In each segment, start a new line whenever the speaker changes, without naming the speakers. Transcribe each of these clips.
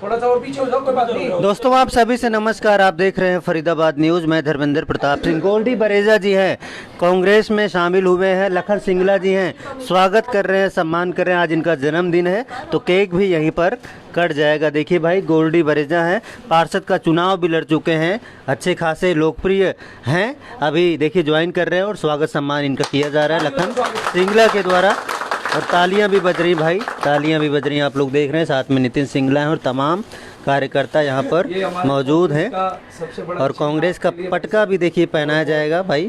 थोड़ा सा और पीछे हो जाओ, कोई बात नहीं।
दोस्तों आप सभी से नमस्कार। आप देख रहे हैं फरीदाबाद न्यूज़। मैं धर्मेंद्र प्रताप सिंह। गोल्डी बरेजा जी हैं, कांग्रेस में शामिल हुए हैं। लखन सिंगला जी हैं, स्वागत कर रहे हैं, सम्मान कर रहे हैं। आज इनका जन्मदिन है तो केक भी यहीं पर कट जाएगा। देखिए भाई, गोल्डी बरेजा हैं, पार्षद का चुनाव भी लड़ चुके हैं, अच्छे खासे लोकप्रिय हैं। अभी देखिए ज्वाइन कर रहे हैं और स्वागत सम्मान इनका किया जा रहा है लखन सिंगला के द्वारा। और तालियां भी बज रही भाई, तालियां भी बज रही हैं। आप लोग देख रहे हैं, साथ में नितिन सिंगला हैं और तमाम कार्यकर्ता यहाँ पर मौजूद हैं। और कांग्रेस का पटका भी देखिए पहनाया जाएगा भाई।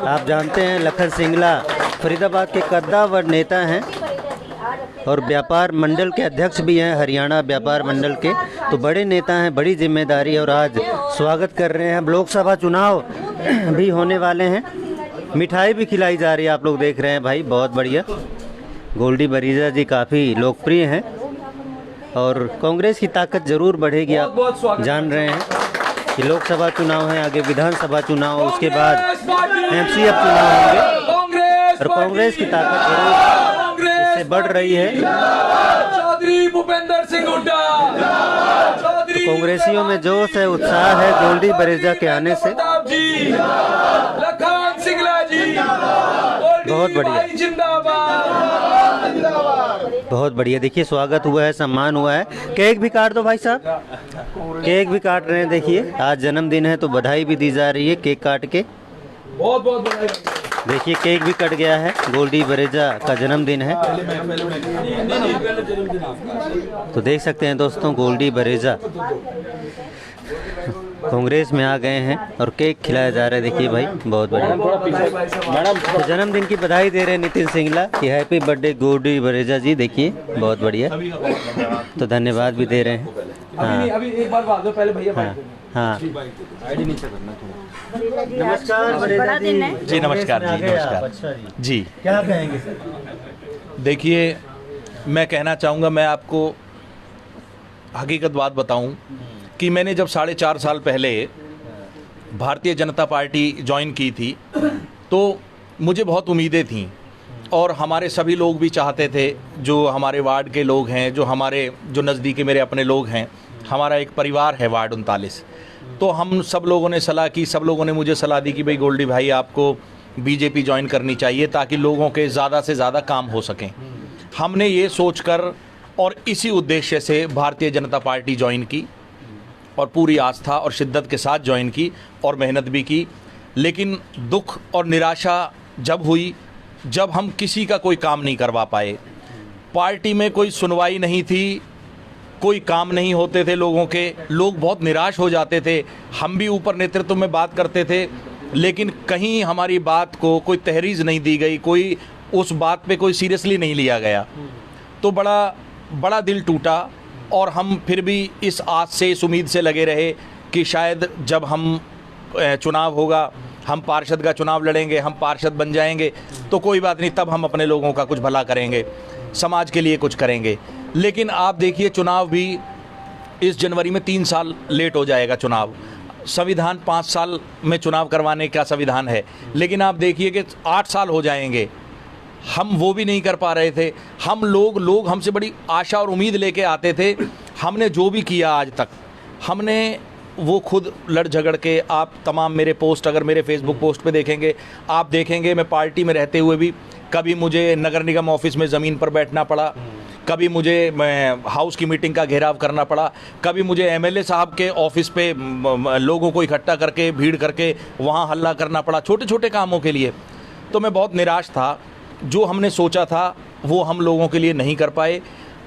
आप जानते हैं लखन सिंगला फरीदाबाद के कद्दावर नेता हैं और व्यापार मंडल के अध्यक्ष भी हैं, हरियाणा व्यापार मंडल के। तो बड़े नेता हैं, बड़ी जिम्मेदारी। और आज स्वागत कर रहे हैं। अब लोकसभा चुनाव भी होने वाले हैं, मिठाई भी खिलाई जा रही है। आप लोग देख रहे हैं भाई, बहुत बढ़िया। गोल्डी बरेजा जी काफ़ी लोकप्रिय हैं और कांग्रेस की ताकत जरूर बढ़ेगी। आप जान रहे हैं कि लोकसभा चुनाव है, आगे विधानसभा चुनाव, उसके बाद एमसीएफ चुनाव होंगे और कांग्रेस की ताकत जरूर इससे बढ़ रही है।
चौधरी भूपेंद्र सिंह हुड्डा,
तो कांग्रेसियों में जोश है, उत्साह है गोल्डी बरेजा के आने से।
लखन सिंगला जी,
बहुत बढ़िया,
जिंदाबाद।
बहुत बढ़िया। देखिए स्वागत हुआ है, सम्मान हुआ है। केक भी काट दो भाई साहब, केक भी काट रहे हैं। देखिए आज जन्मदिन है तो बधाई भी दी जा रही है केक काट के।
बहुत बहुत बधाई।
देखिए केक भी कट गया है, गोल्डी बरेजा का जन्मदिन है। तो देख सकते हैं दोस्तों, गोल्डी बरेजा कांग्रेस में आ गए हैं और केक खिलाया जा रहा है। देखिए भाई, बहुत बढ़िया। मैडम तो जन्मदिन की बधाई दे रहे हैं नितिन सिंगला कि हैप्पी बर्थडे गोल्डी बरेजा जी। देखिए बहुत बढ़िया, तो धन्यवाद भी दे रहे हैं। हाँ
अभी एक बार बात दो पहले भैया।
हाँ, नमस्कार बरेजा जी।
जी नमस्कार जी, नमस्कार।
अच्छा
जी
क्या कहेंगे सर?
देखिए, मैं कहना चाहूँगा, मैं आपको हकीकत बात बताऊं कि मैंने जब 4.5 साल पहले भारतीय जनता पार्टी ज्वाइन की थी तो मुझे बहुत उम्मीदें थीं और हमारे सभी लोग भी चाहते थे, जो हमारे वार्ड के लोग हैं, जो नज़दीकी मेरे अपने लोग हैं। हमारा एक परिवार है वार्ड 39। तो हम सब लोगों ने सलाह की, सब लोगों ने मुझे सलाह दी कि भाई गोल्डी भाई आपको बीजेपी ज्वाइन करनी चाहिए ताकि लोगों के ज़्यादा से ज़्यादा काम हो सकें। हमने ये सोचकर और इसी उद्देश्य से भारतीय जनता पार्टी ज्वाइन की और पूरी आस्था और शिद्दत के साथ ज्वाइन की और मेहनत भी की। लेकिन दुख और निराशा जब हुई जब हम किसी का कोई काम नहीं करवा पाए। पार्टी में कोई सुनवाई नहीं थी, कोई काम नहीं होते थे लोगों के, लोग बहुत निराश हो जाते थे। हम भी ऊपर नेतृत्व में बात करते थे लेकिन कहीं हमारी बात को कोई तहरीज़ नहीं दी गई, कोई उस बात पे कोई सीरियसली नहीं लिया गया। तो बड़ा दिल टूटा और हम फिर भी इस आस से, इस उम्मीद से लगे रहे कि शायद जब हम चुनाव होगा, हम पार्षद का चुनाव लड़ेंगे, हम पार्षद बन जाएंगे तो कोई बात नहीं, तब हम अपने लोगों का कुछ भला करेंगे, समाज के लिए कुछ करेंगे। लेकिन आप देखिए, चुनाव भी इस जनवरी में 3 साल लेट हो जाएगा चुनाव। संविधान 5 साल में चुनाव करवाने का संविधान है, लेकिन आप देखिए कि 8 साल हो जाएंगे, हम वो भी नहीं कर पा रहे थे। हम लोग हमसे बड़ी आशा और उम्मीद लेके आते थे। हमने जो भी किया आज तक, हमने वो खुद लड़ झगड़ के, आप तमाम मेरे पोस्ट अगर मेरे फेसबुक पोस्ट पे देखेंगे, आप देखेंगे मैं पार्टी में रहते हुए भी कभी मुझे नगर निगम ऑफिस में ज़मीन पर बैठना पड़ा, कभी मुझे हाउस की मीटिंग का घेराव करना पड़ा, कभी मुझे एमएलए साहब के ऑफिस पे लोगों को इकट्ठा करके, भीड़ करके वहाँ हल्ला करना पड़ा, छोटे छोटे कामों के लिए। तो मैं बहुत निराश था। जो हमने सोचा था वो हम लोगों के लिए नहीं कर पाए।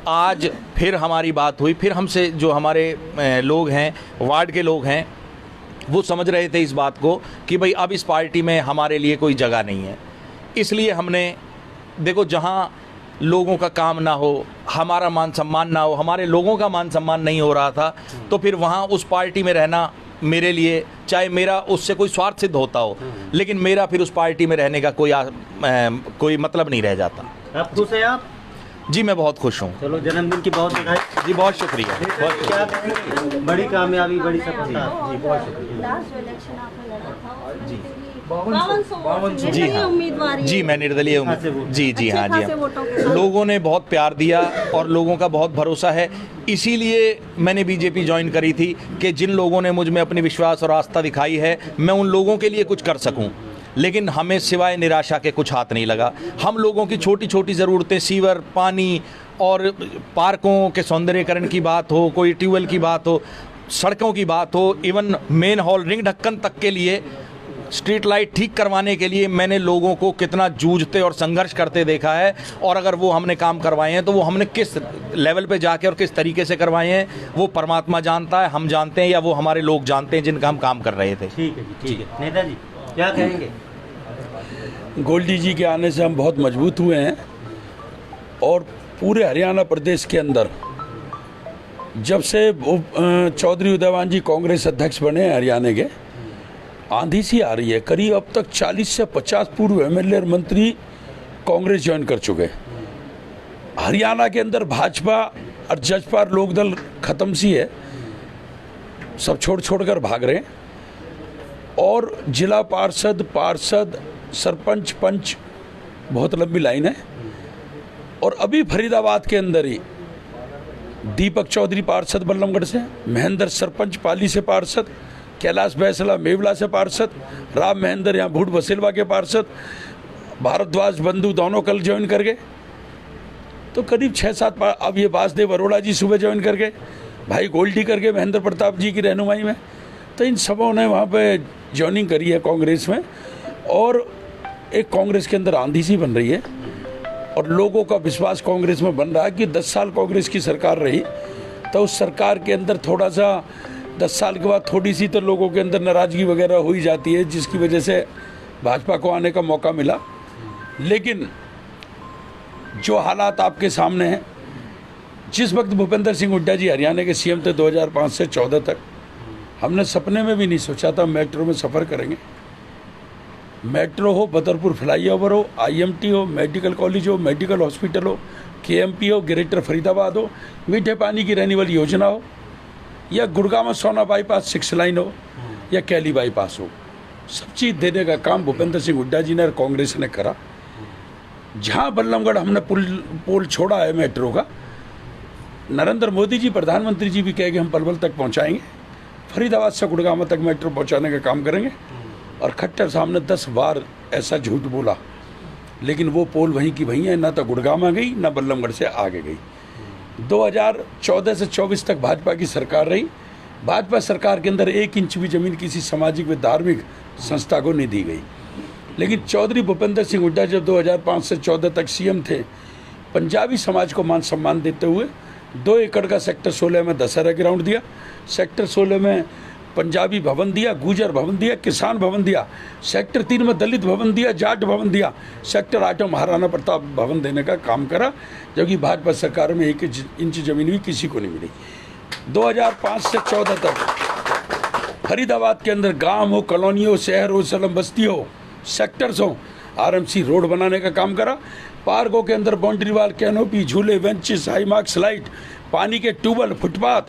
आज फिर हमारी बात हुई, फिर हमसे जो हमारे लोग हैं, वार्ड के लोग हैं, वो समझ रहे थे इस बात को कि भाई अब इस पार्टी में हमारे लिए कोई जगह नहीं है। इसलिए हमने, देखो, जहाँ लोगों का काम ना हो, हमारा मान सम्मान ना हो, हमारे लोगों का मान सम्मान नहीं हो रहा था, तो फिर वहाँ उस पार्टी में रहना मेरे लिए, चाहे मेरा उससे कोई स्वार्थ सिद्ध होता हो, लेकिन मेरा फिर उस पार्टी में रहने का कोई मतलब नहीं रह जाता।
आप खुश हैं आप?
जी मैं बहुत खुश हूँ।
चलो जन्मदिन की बहुत बधाई।
जी बहुत शुक्रिया, बहुत
क्या
शुक्रिया।
कहेंगे? बड़ी कामयाबी, बड़ी सफलता। जी बहुत शुक्रिया।
लास्ट जो इलेक्शन आपने लड़ा था उसमें
जी।
किसी
जी हाँ
उम्मीदवार
जी, मैं निर्दलीय जी हाँ जी हाँ। लोगों ने बहुत प्यार दिया और लोगों का बहुत भरोसा है, इसीलिए मैंने बीजेपी ज्वाइन करी थी कि जिन लोगों ने मुझ में अपनी विश्वास और आस्था दिखाई है, मैं उन लोगों के लिए कुछ कर सकूं। लेकिन हमें सिवाय निराशा के कुछ हाथ नहीं लगा। हम लोगों की छोटी छोटी ज़रूरतें, सीवर, पानी और पार्कों के सौंदर्यीकरण की बात हो, कोई ट्यूबवेल की बात हो, सड़कों की बात हो, इवन मेन हॉल, रिंग ढक्कन तक के लिए, स्ट्रीट लाइट ठीक करवाने के लिए मैंने लोगों को कितना जूझते और संघर्ष करते देखा है। और अगर वो हमने काम करवाए हैं तो वो हमने किस लेवल पे जाके और किस तरीके से करवाए हैं, वो परमात्मा जानता है, हम जानते हैं, या वो हमारे लोग जानते हैं जिनका हम काम कर रहे थे।
ठीक है जी, ठीक है। नेता जी क्या कहेंगे?
गोल्डी जी के आने से हम बहुत मजबूत हुए हैं और पूरे हरियाणा प्रदेश के अंदर जब से चौधरी उदयवान जी कांग्रेस अध्यक्ष बने हैं हरियाणा के, आंधी सी आ रही है। करीब अब तक 40 से 50 पूर्व एमएलए और मंत्री कांग्रेस ज्वाइन कर चुके हैं। हरियाणा के अंदर भाजपा और जजपा लोकदल खत्म सी है, सब छोड़ कर भाग रहे हैं। और जिला पार्षद सरपंच पंच बहुत लंबी लाइन है। और अभी फरीदाबाद के अंदर ही दीपक चौधरी पार्षद बल्लमगढ़ से, महेंद्र सरपंच पाली से पार्षद, कैलाश बैसला मेवला से पार्षद, राम महेंद्र यहाँ भूट बसेलवा के पार्षद, भारद्वाज बंधु दोनों कल ज्वाइन कर गए। तो करीब 6-7 अब ये वासुदेव अरोड़ा जी सुबह ज्वाइन कर गए, भाई गोल्डी करके महेंद्र प्रताप जी की रहनुमाई में। तो इन सबों ने वहाँ पे ज्वाइनिंग करी है कांग्रेस में। और एक कांग्रेस के अंदर आंधी सी बन रही है और लोगों का विश्वास कांग्रेस में बन रहा है कि 10 साल कांग्रेस की सरकार रही, तो उस सरकार के अंदर थोड़ा सा 10 साल के बाद थोड़ी सी तो लोगों के अंदर नाराज़गी वगैरह हो ही जाती है, जिसकी वजह से भाजपा को आने का मौका मिला। लेकिन जो हालात आपके सामने हैं, जिस वक्त भूपेंद्र सिंह हुड्डा जी हरियाणा के सीएम थे 2005 से 14 तक, हमने सपने में भी नहीं सोचा था मेट्रो में सफ़र करेंगे। मेट्रो हो, बदरपुर फ्लाईओवर हो, आईएमटी हो, मेडिकल कॉलेज हो, मेडिकल हॉस्पिटल हो, केएमपी हो, ग्रेटर फरीदाबाद हो, मीठे पानी की रहने वाली योजना हो, या गुड़गांव सोना बाईपास 6 लाइन हो, या कैली बाईपास हो, सब चीज़ देने का काम भूपेंद्र सिंह हुड्डा जी ने और कांग्रेस ने करा। जहाँ बल्लमगढ़ हमने पोल छोड़ा है मेट्रो का, नरेंद्र मोदी जी प्रधानमंत्री जी भी कहे कि हम पलवल तक पहुँचाएंगे, फरीदाबाद से गुड़गांव तक मेट्रो पहुँचाने का काम करेंगे। और खट्टर साहब ने 10 बार ऐसा झूठ बोला, लेकिन वो पोल वहीं की वहीं है, ना तो गुड़गांव गई ना बल्लमगढ़ से आगे गई। 2014 से 24 तक भाजपा की सरकार रही। भाजपा सरकार के अंदर 1 इंच भी जमीन किसी सामाजिक व धार्मिक संस्था को नहीं दी गई। लेकिन चौधरी भूपेंद्र सिंह हुड्डा जब 2005 से 14 तक सीएम थे, पंजाबी समाज को मान सम्मान देते हुए 2 एकड़ का सेक्टर 16 में दशहरा ग्राउंड दिया, सेक्टर 16 में पंजाबी भवन दिया, गुजर भवन दिया, किसान भवन दिया, सेक्टर 3 में दलित भवन दिया, जाट भवन दिया, सेक्टर 8 में महाराणा प्रताप भवन देने का काम करा, जबकि भाजपा सरकार में 1 इंच जमीन भी किसी को नहीं मिली। 2005 से 14 तक फरीदाबाद के अंदर गांव हो, कॉलोनी हो, शहर हो, स्लम बस्ती हो, सेक्टर्स हो, आरएमसी रोड बनाने का काम करा। पार्कों के अंदर बाउंड्री वाल, कैनोपी, झूले, बेंचेस, हाई मार्क स्लाइड, पानी के ट्यूबवेल, फुटपाथ,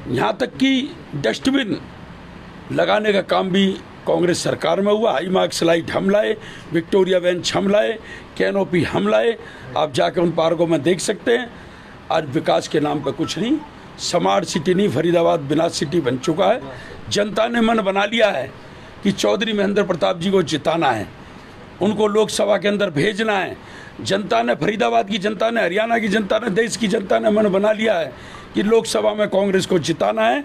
यहाँ तक कि डस्टबिन लगाने का काम भी कांग्रेस सरकार में हुआ। हाई मार्क स्लाइड हम लाए, विक्टोरिया बेंच हम लाए, कैनोपी हम लाए। आप जाकर उन पार्कों में देख सकते हैं। आज विकास के नाम पर कुछ नहीं, स्मार्ट सिटी नहीं, फरीदाबाद विनाश सिटी बन चुका है। जनता ने मन बना लिया है कि चौधरी महेंद्र प्रताप जी को जिताना है, उनको लोकसभा के अंदर भेजना है। जनता ने, फरीदाबाद की जनता ने, हरियाणा की जनता ने, देश की जनता ने मन बना लिया है कि लोकसभा में कांग्रेस को जिताना है,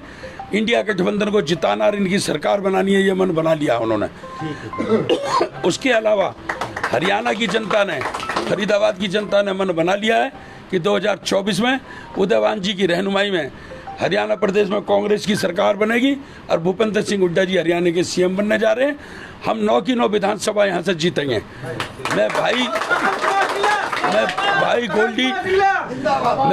इंडिया गठबंधन को जिताना और इनकी सरकार बनानी है, ये मन बना लिया उन्होंने। उसके अलावा हरियाणा की जनता ने, फरीदाबाद की जनता ने मन बना लिया है कि 2024 में उदयवान जी की रहनुमाई में हरियाणा प्रदेश में कांग्रेस की सरकार बनेगी और भूपेंद्र सिंह हुड्डा जी हरियाणा के सीएम बनने जा रहे हैं। हम 9 की 9 विधानसभा यहाँ से जीतेंगे। मैं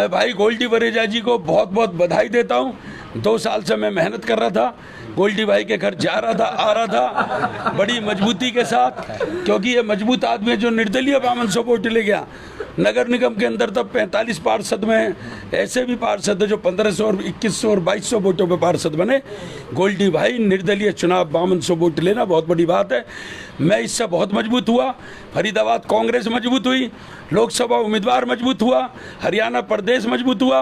भाई गोल्डी बरेजा जी को बहुत बहुत बधाई देता हूँ। 2 साल से मैं मेहनत कर रहा था, गोल्डी भाई के घर जा रहा था, आ रहा था बड़ी मजबूती के साथ, क्योंकि ये मजबूत आदमी है जो निर्दलीय 52 वोट ले गया। नगर निगम के अंदर तब 45 पार्षद में ऐसे भी पार्षद है जो 1500 और 2100 और 2200 वोटों पे पार्षद बने। गोल्डी भाई निर्दलीय चुनाव 5200 वोट लेना बहुत बड़ी बात है। मैं इससे बहुत मजबूत हुआ। फरीदाबाद कांग्रेस मजबूत हुई, लोकसभा उम्मीदवार मजबूत हुआ, हरियाणा प्रदेश मजबूत हुआ।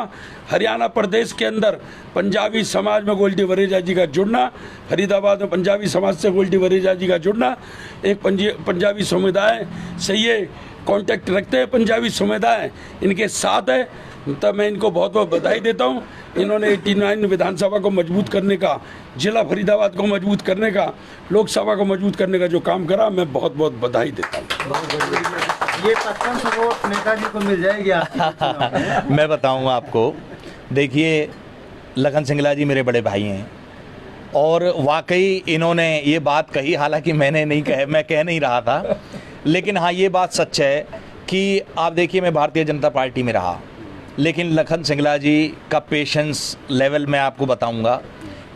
हरियाणा प्रदेश के अंदर पंजाबी समाज में गोल्डी वरेजा जी का जुड़ना, फरीदाबाद में पंजाबी समाज से गोल्डी वरेजा जी का जुड़ना, एक पंजाबी समुदाय से ये कांटेक्ट रखते हैं, पंजाबी समुदाय इनके साथ है। तब मैं इनको बहुत बहुत बधाई देता हूँ। इन्होंने 89 विधानसभा को मजबूत करने का, जिला फरीदाबाद को मजबूत करने का, लोकसभा को मजबूत करने का जो काम करा, मैं बहुत बहुत बधाई देता हूँ।
ये 55 वोट नेताजी को मिल जाएगी आपकी?
मैं बताऊंगा आपको। देखिए, लखन सिंगला जी मेरे बड़े भाई हैं और वाकई इन्होंने ये बात कही, हालांकि मैंने नहीं कहे, मैं कह नहीं रहा था, लेकिन हाँ ये बात सच है कि आप देखिए मैं भारतीय जनता पार्टी में रहा, लेकिन लखन सिंगला जी का पेशेंस लेवल मैं आपको बताऊंगा।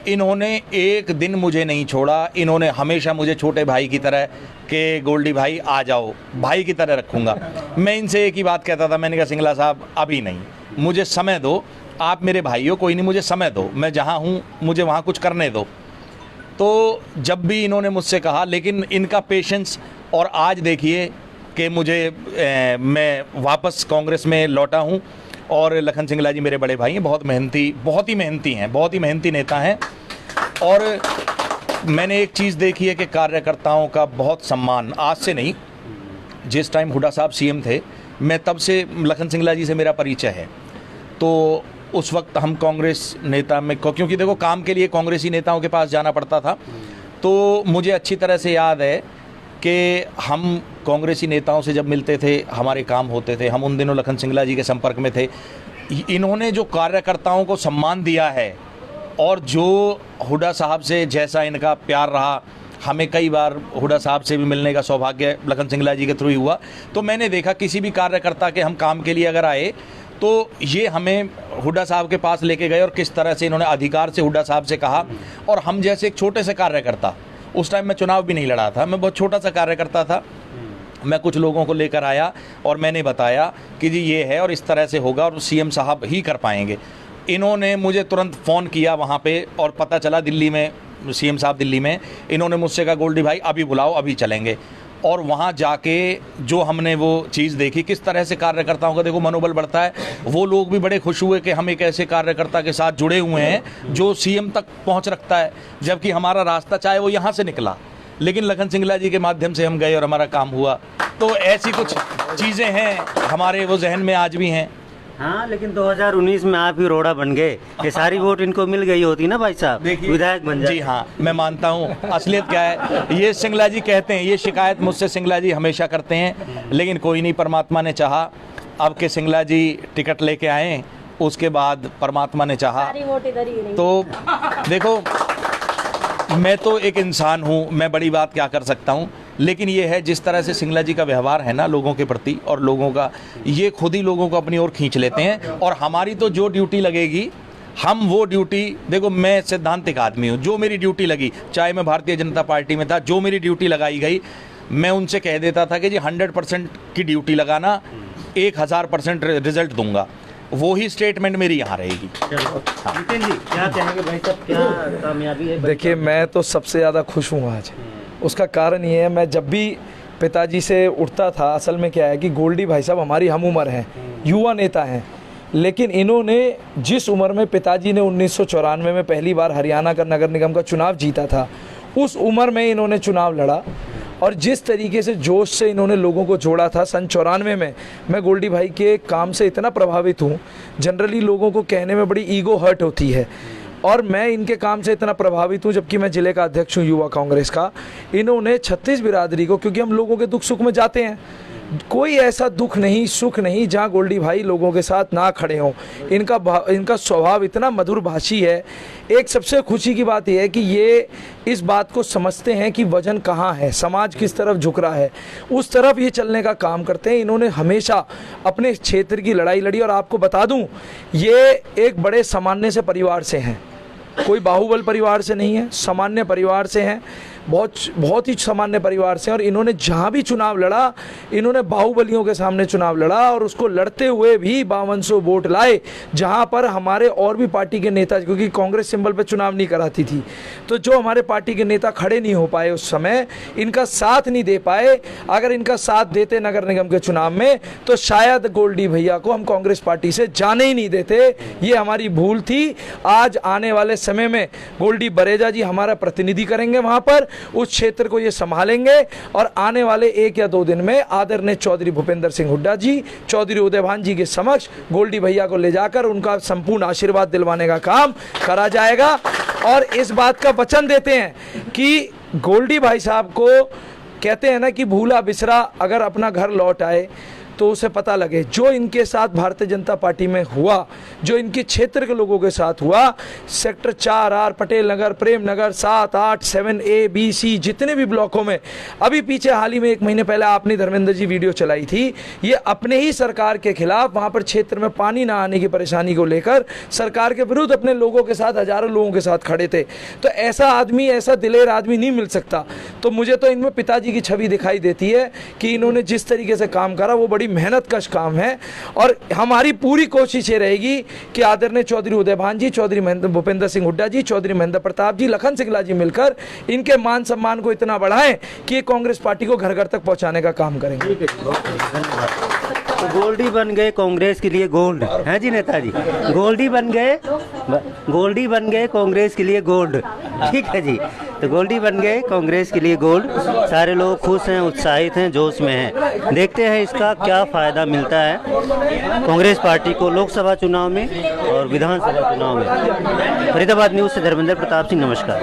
इन्होंने एक दिन मुझे नहीं छोड़ा। इन्होंने हमेशा मुझे छोटे भाई की तरह कि गोल्डी भाई आ जाओ, भाई की तरह रखूंगा। मैं इनसे एक ही बात कहता था, मैंने कहा सिंगला साहब अभी नहीं, मुझे समय दो, आप मेरे भाई हो, कोई नहीं, मुझे समय दो, मैं जहाँ हूँ मुझे वहाँ कुछ करने दो। तो जब भी इन्होंने मुझसे कहा, लेकिन इनका पेशेंस, और आज देखिए कि मुझे मैं वापस कांग्रेस में लौटा हूँ। और लखन सिंगला जी मेरे बड़े भाई हैं, बहुत मेहनती, बहुत ही मेहनती हैं, बहुत ही मेहनती नेता हैं। और मैंने एक चीज़ देखी है कि कार्यकर्ताओं का बहुत सम्मान, आज से नहीं, जिस टाइम हुड्डा साहब सीएम थे, मैं तब से लखन सिंगला जी से मेरा परिचय है। तो उस वक्त हम कांग्रेस नेता में, क्योंकि देखो काम के लिए कांग्रेसी नेताओं के पास जाना पड़ता था, तो मुझे अच्छी तरह से याद है कि हम कांग्रेसी नेताओं से जब मिलते थे हमारे काम होते थे। हम उन दिनों लखन सिंगला जी के संपर्क में थे। इन्होंने जो कार्यकर्ताओं को सम्मान दिया है और जो हुड्डा साहब से जैसा इनका प्यार रहा, हमें कई बार हुड्डा साहब से भी मिलने का सौभाग्य लखन सिंगला जी के थ्रू ही हुआ। तो मैंने देखा किसी भी कार्यकर्ता के हम काम के लिए अगर आए तो ये हमें हुड्डा साहब के पास लेके गए और किस तरह से इन्होंने अधिकार से हुड्डा साहब से कहा। और हम जैसे एक छोटे से कार्यकर्ता, उस टाइम मैं चुनाव भी नहीं लड़ा था, मैं बहुत छोटा सा कार्यकर्ता था, मैं कुछ लोगों को लेकर आया और मैंने बताया कि जी ये है और इस तरह से होगा और सीएम साहब ही कर पाएंगे। इन्होंने मुझे तुरंत फ़ोन किया वहाँ पे और पता चला दिल्ली में, सीएम साहब दिल्ली में, इन्होंने मुझसे कहा गोल्डी भाई अभी बुलाओ, अभी चलेंगे। और वहाँ जाके जो हमने वो चीज़ देखी, किस तरह से कार्यकर्ताओं का देखो मनोबल बढ़ता है। वो लोग भी बड़े खुश हुए कि हम एक ऐसे कार्यकर्ता के साथ जुड़े हुए हैं जो सीएम तक पहुँच रखता है, जबकि हमारा रास्ता चाहे वो यहाँ से निकला, लेकिन लखन सिंगला जी के माध्यम से हम गए और हमारा काम हुआ। तो ऐसी कुछ चीज़ें हैं हमारे वो जहन में आज भी हैं।
हाँ, लेकिन 2019 में आप ही रोड़ा बन गए कि सारी वोट इनको मिल गई होती ना भाई साहब, विधायक बन जाए।
जी हाँ, मैं मानता हूँ। असलियत क्या है ये सिंगला जी कहते हैं, ये शिकायत मुझसे सिंगला जी हमेशा करते हैं, लेकिन कोई नहीं, परमात्मा ने चाहा अब के सिंगला जी टिकट लेके आए, उसके बाद परमात्मा ने चाहा। तो देखो, मैं तो एक इंसान हूँ, मैं बड़ी बात क्या कर सकता हूँ, लेकिन ये है जिस तरह से सिंगला जी का व्यवहार है ना लोगों के प्रति, और लोगों का, ये खुद ही लोगों को अपनी ओर खींच लेते हैं। और हमारी तो जो ड्यूटी लगेगी, हम वो ड्यूटी, देखो मैं सिद्धांतिक आदमी हूँ, जो मेरी ड्यूटी लगी, चाहे मैं भारतीय जनता पार्टी में था, जो मेरी ड्यूटी लगाई गई, मैं उनसे कह देता था कि जी 100% की ड्यूटी लगाना, 1000% रिजल्ट दूंगा। वो ही स्टेटमेंट मेरी यहाँ रहेगी।
नितिन जी क्या कहेंगे भाई साहब, क्या कामयाबी है?
देखिए, मैं तो सबसे ज़्यादा खुश हूँ आज। उसका कारण ये है, मैं जब भी पिताजी से उठता था, असल में क्या है कि गोल्डी भाई साहब हमारी हम उम्र हैं, युवा नेता हैं, लेकिन इन्होंने जिस उम्र में पिताजी ने 1994 में पहली बार हरियाणा का नगर निगम का चुनाव जीता था, उस उम्र में इन्होंने चुनाव लड़ा। और जिस तरीके से जोश से इन्होंने लोगों को जोड़ा था सन 94 में, मैं गोल्डी भाई के काम से इतना प्रभावित हूँ। जनरली लोगों को कहने में बड़ी ईगो हर्ट होती है, और मैं इनके काम से इतना प्रभावित हूँ, जबकि मैं ज़िले का अध्यक्ष हूँ युवा कांग्रेस का। इन्होंने 36 बिरादरी को, क्योंकि हम लोगों के दुख सुख में जाते हैं, कोई ऐसा दुख नहीं, सुख नहीं जहाँ गोल्डी भाई लोगों के साथ ना खड़े हों। इनका स्वभाव इतना मधुर भाषी है। एक सबसे खुशी की बात यह है कि ये इस बात को समझते हैं कि वजन कहाँ है, समाज किस तरफ झुक रहा है, उस तरफ ये चलने का काम करते हैं। इन्होंने हमेशा अपने क्षेत्र की लड़ाई लड़ी। और आपको बता दूं, ये एक बड़े सामान्य से परिवार से हैं, कोई बाहुबल परिवार से नहीं है, सामान्य परिवार से हैं। बहुत ही सामान्य परिवार से हैं और इन्होंने जहाँ भी चुनाव लड़ा, इन्होंने बाहुबलियों के सामने चुनाव लड़ा और उसको लड़ते हुए भी 5200 वोट लाए, जहाँ पर हमारे और भी पार्टी के नेता, क्योंकि कांग्रेस सिंबल पे चुनाव नहीं कराती थी, तो जो हमारे पार्टी के नेता खड़े नहीं हो पाए उस समय, इनका साथ नहीं दे पाए। अगर इनका साथ देते नगर निगम के चुनाव में तो शायद गोल्डी भैया को हम कांग्रेस पार्टी से जाने ही नहीं देते। ये हमारी भूल थी। आज आने वाले समय में गोल्डी बरेजा जी हमारा प्रतिनिधि करेंगे, वहां पर उस क्षेत्र को ये संभालेंगे और आने वाले 1 या 2 दिन में आदरणीय चौधरी भूपेंद्र सिंह हुड्डा जी, चौधरी उदयभान जी के समक्ष गोल्डी भैया को ले जाकर उनका संपूर्ण आशीर्वाद दिलवाने का काम करा जाएगा। और इस बात का वचन देते हैं कि गोल्डी भाई साहब को कहते हैं ना कि भूला बिसरा अगर अपना घर लौट आए तो उसे पता लगे। जो इनके साथ भारतीय जनता पार्टी में हुआ, जो इनके क्षेत्र के लोगों के साथ हुआ, sector 4R, Patel Nagar, Prem Nagar, 7, 8, 7A, B, C, जितने भी ब्लॉकों में, अभी पीछे हाल ही में 1 महीने पहले आपने धर्मेंद्र जी वीडियो चलाई थी, ये अपने ही सरकार के खिलाफ वहाँ पर क्षेत्र में पानी ना आने की परेशानी को लेकर सरकार के विरुद्ध अपने लोगों के साथ, हजारों लोगों के साथ खड़े थे। तो ऐसा आदमी, ऐसा दिलेर आदमी नहीं मिल सकता। तो मुझे तो इनमें पिताजी की छवि दिखाई देती है कि इन्होंने जिस तरीके से काम करा वो बड़ी मेहनत कश काम है। और हमारी पूरी कोशिश ये रहेगी कि आदरणीय चौधरी उदयभान जी, चौधरी भूपेंद्र सिंह हुड्डा जी, चौधरी महेंद्र प्रताप जी, लखन सिंगला जी मिलकर इनके मान सम्मान को इतना बढ़ाएं कि ये कांग्रेस पार्टी को घर घर तक पहुंचाने का काम करेंगे।
तो गोल्डी बन गए कांग्रेस के लिए गोल्ड, है जी नेताजी, गोल्डी बन गए कांग्रेस के लिए गोल्ड, ठीक है जी। तो गोल्डी बन गए कांग्रेस के लिए गोल्ड। सारे लोग खुश हैं, उत्साहित हैं, जोश में हैं। देखते हैं इसका क्या फ़ायदा मिलता है कांग्रेस पार्टी को लोकसभा चुनाव में और विधानसभा चुनाव में। फरीदाबाद न्यूज़ से धर्मेंद्र प्रताप सिंह, नमस्कार।